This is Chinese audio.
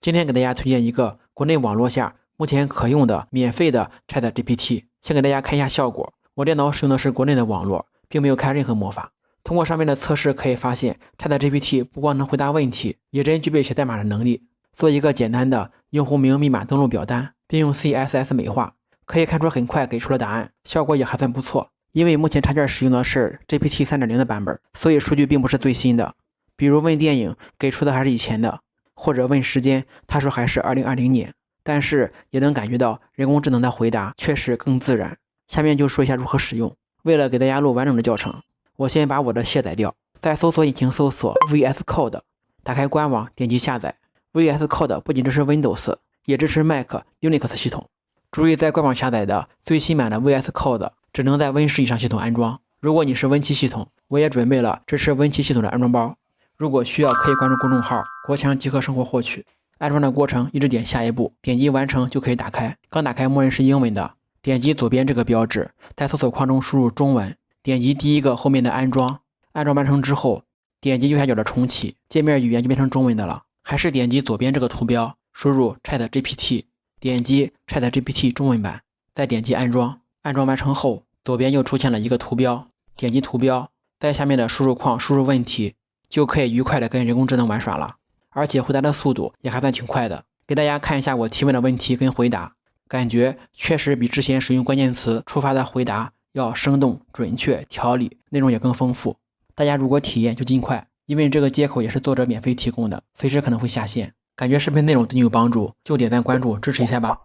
今天给大家推荐一个国内网络下目前可用的免费的 ChatGPT， 先给大家看一下效果。我电脑使用的是国内的网络，并没有开任何魔法。通过上面的测试可以发现 ，ChatGPT 不光能回答问题，也真具备写代码的能力。做一个简单的用户名密码登录表单，并用 CSS 美化，可以看出很快给出了答案，效果也还算不错。因为目前插件使用的是 GPT 3.0 的版本，所以数据并不是最新的。比如问电影，给出的还是以前的。或者问时间，他说还是2020年，但是也能感觉到人工智能的回答确实更自然。下面就说一下如何使用。为了给大家录完整的教程，我先把我的卸载掉，在搜索引擎搜索 VS Code， 打开官网，点击下载。VS Code 不仅支持 Windows， 也支持 Mac、Unix 系统。注意在官网下载的最新版的 VS Code 只能在 Win10以上系统安装。如果你是 Win7系统，我也准备了支持 Win7系统的安装包。如果需要，可以关注公众号“国强极客生活”获取。安装的过程，一直点下一步，点击完成就可以打开。刚打开，默认是英文的，点击左边这个标志，在搜索框中输入中文，点击第一个后面的安装。安装完成之后，点击右下角的重启，界面语言就变成中文的了。还是点击左边这个图标，输入 ChatGPT， 点击 ChatGPT 中文版，再点击安装。安装完成后，左边又出现了一个图标，点击图标，在下面的输入框输入问题。就可以愉快的跟人工智能玩耍了，而且回答的速度也还算挺快的。给大家看一下我提问的问题跟回答，感觉确实比之前使用关键词触发的回答要生动、准确、条理，内容也更丰富。大家如果体验就尽快，因为这个接口也是作者免费提供的，随时可能会下线。感觉视频内容对你有帮助，就点赞关注支持一下吧。